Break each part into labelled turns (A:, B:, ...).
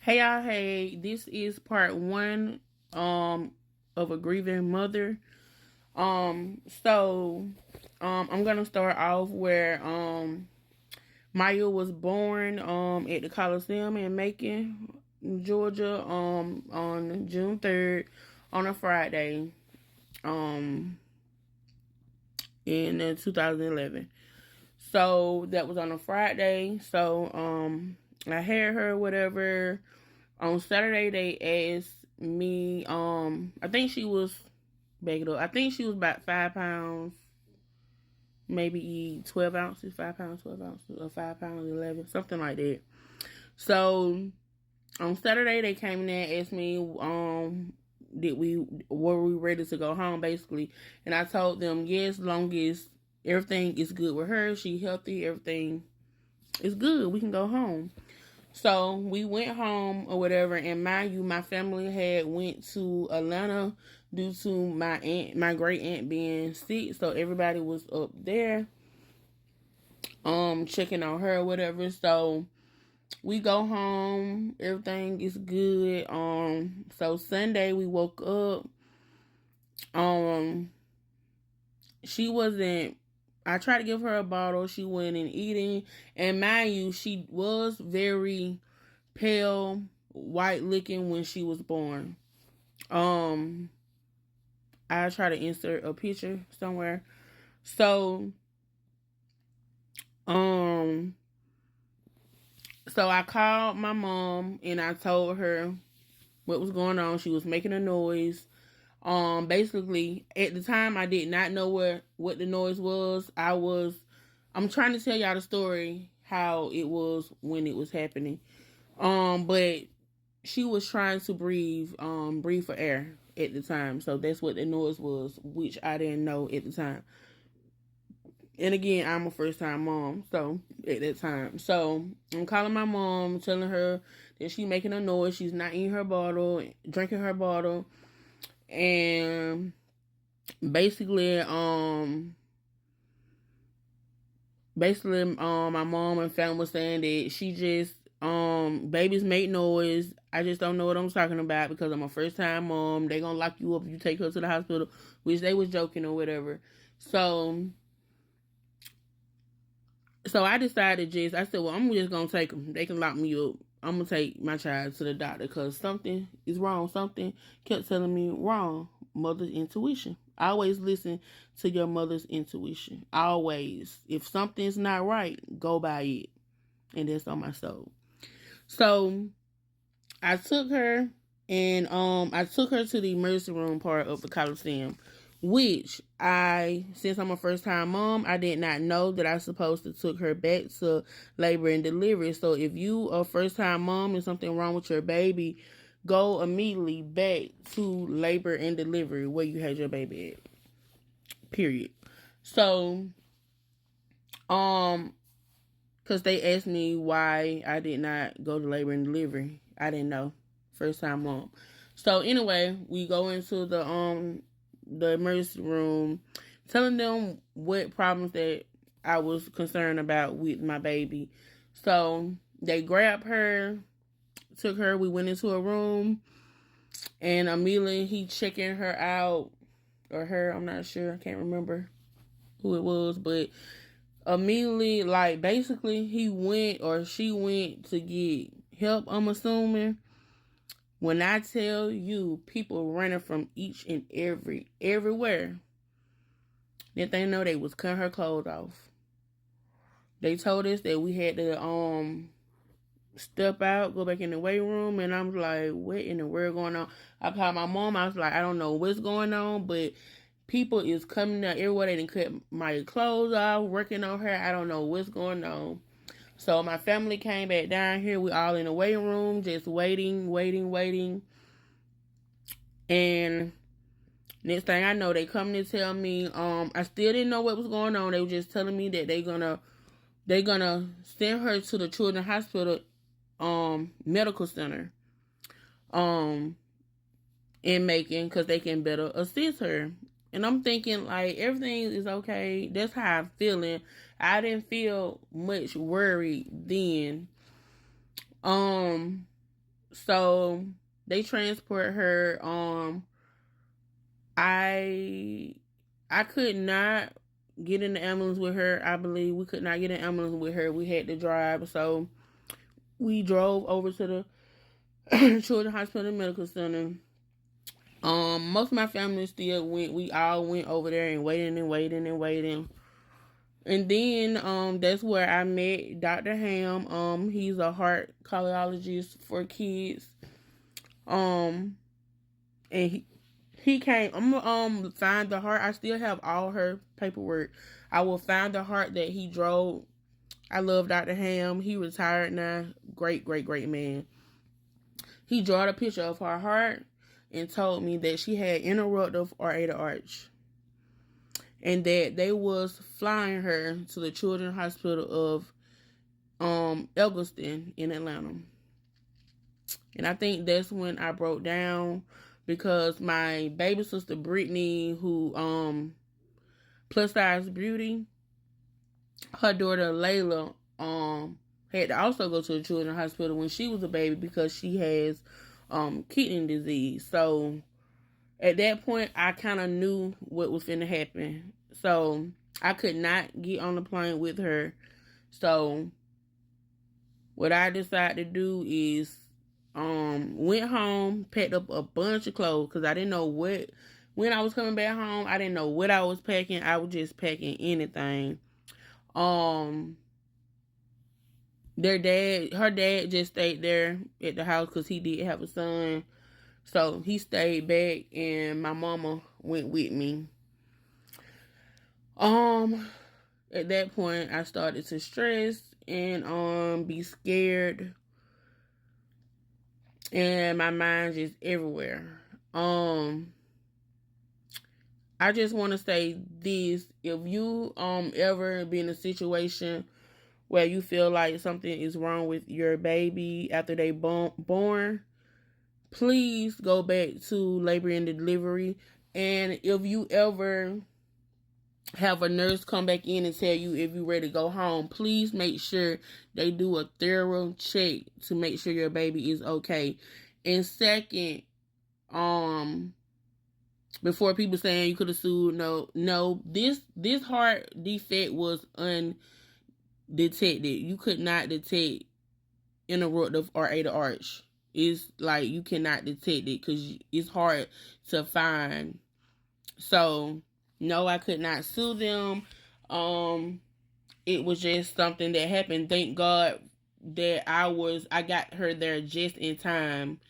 A: Hey y'all, hey, this is part one of a grieving mother. I'm gonna start off where Maya was born at the Coliseum in Macon, Georgia, on June 3rd on a Friday, um in 2011. So that was on a Friday. So I had her whatever. On Saturday, they asked me, I think she was, back it up, I think she was about 5 pounds, maybe 12 ounces, 5 pounds, 12 ounces, or 5 pounds, 11, something like that. So, on Saturday, they came in there and asked me, were we ready to go home, basically. And I told them, yes, long as everything is good with her, she healthy, everything is good, we can go home. So we went home or whatever, and mind you, my family had went to Atlanta due to my great aunt being sick. So everybody was up there, checking on her or whatever. So we go home, everything is good. So Sunday we woke up. Um, she wasn't. I tried to give her a bottle. She wasn't eating, and mind you, she was very pale, white looking when she was born. Um, I try to insert a picture somewhere. So, um, so I called my mom and I told her what was going on. She was making a noise. Basically at the time I did not know what the noise was. I'm trying to tell y'all the story how it was when it was happening. But she was trying to breathe for air at the time. So that's what the noise was, which I didn't know at the time. And again, I'm a first time mom, so at that time. So I'm calling my mom, telling her that she's making a noise, she's not eating her bottle, drinking her bottle. And basically, my mom and family was saying that she just babies make noise. I just don't know what I'm talking about because I'm a first time mom. They gonna lock you up if you take her to the hospital, which they was joking or whatever. So I decided I said, well, I'm just gonna take them. They can lock me up. I'm gonna take my child to the doctor because something is wrong. Something kept telling me wrong. Mother's intuition. Always listen to your mother's intuition. Always. If something's not right, go by it. And that's on my soul. So I took her and I took her to the emergency room part of the Coliseum, which since I'm a first time mom, I did not know that I supposed to took her back to labor and delivery. So if you a first time mom and something wrong with your baby, go immediately back to labor and delivery where you had your baby at. Period. So, because they asked me why I did not go to labor and delivery. I didn't know. First time mom. So anyway, we go into the emergency room, telling them what problems that I was concerned about with my baby. So they grabbed her, took her, we went into a room, and immediately he checking her out, or her, I'm not sure, I can't remember who it was, but immediately, like, basically he went or she went to get help, I'm assuming. When I tell you, people running from each and everywhere, that they know they was cutting her clothes off. They told us that we had to step out, go back in the weight room, and I'm like, what in the world going on? I called my mom. I was like, I don't know what's going on, but people is coming out everywhere. They done cut my clothes off, working on her. I don't know what's going on. So my family came back down here. We all in the waiting room, just waiting. And next thing I know, they come to tell me, I still didn't know what was going on. They were just telling me that they're gonna send her to the Children's Hospital, medical center, in Macon, because they can better assist her. And I'm thinking, like, everything is okay. That's how I'm feeling. I didn't feel much worried then. So they transport her. I could not get in the ambulance with her. I believe we could not get in the ambulance with her. We had to drive. So we drove over to the Children's Hospital and Medical Center. Most of my family still went. We all went over there and waiting and waiting and waiting. And then that's where I met Dr. Ham. He's a heart cardiologist for kids. And he came. I'm gonna find the heart. I still have all her paperwork. I will find the heart that he drove. I love Dr. Ham. He retired now. Great man. He drew a picture of her heart and told me that she had interruptive aortic arch, and that they was flying her to the Children's Hospital of Eggleston in Atlanta. And I think that's when I broke down, because my baby sister Brittany, who plus size beauty, her daughter Layla had to also go to the Children's Hospital when she was a baby because she has kidney disease. So at that point, I kind of knew what was going to happen. So I could not get on the plane with her. So what I decided to do is went home, packed up a bunch of clothes, because I didn't know when I was coming back home. I didn't know what I was packing. I was just packing anything. Her dad just stayed there at the house because he did have a son. So he stayed back and my mama went with me. At that point I started to stress and be scared. And my mind just everywhere. I just want to say this: if you ever be in a situation where you feel like something is wrong with your baby after they born, please go back to labor and delivery. And if you ever have a nurse come back in and tell you if you're ready to go home, please make sure they do a thorough check to make sure your baby is okay. And second, before people saying you could have sued, no, this heart defect was undetected. You could not detect interruptive aortic arch. It's like you cannot detect it because it's hard to find. So no, I could not sue them. It was just something that happened. Thank God that I got her there just in time.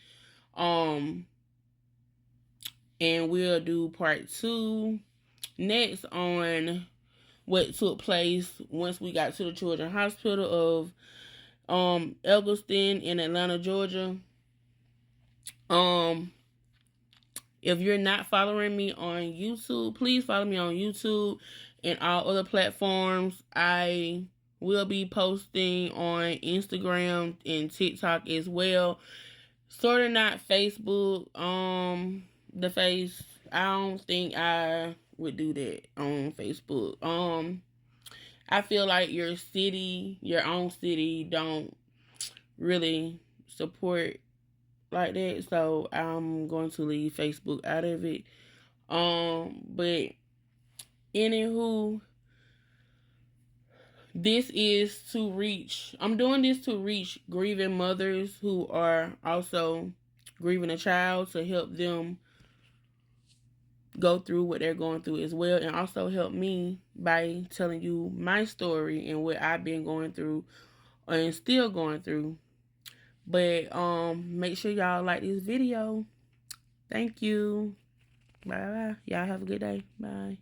A: And we'll do part 2 next on what took place once we got to the Children's Hospital of Eggleston in Atlanta, Georgia. If you're not following me on YouTube, please follow me on YouTube and all other platforms. I will be posting on Instagram and TikTok as well. Sort of not Facebook. I don't think I would do that on Facebook. I feel like your own city don't really support like that, so I'm going to leave Facebook out of it. But anywho, I'm doing this to reach grieving mothers who are also grieving a child, to help them go through what they're going through as well, and also help me by telling you my story and what I've been going through and still going through. But make sure y'all like this video. Thank you. Bye. Y'all have a good day. Bye.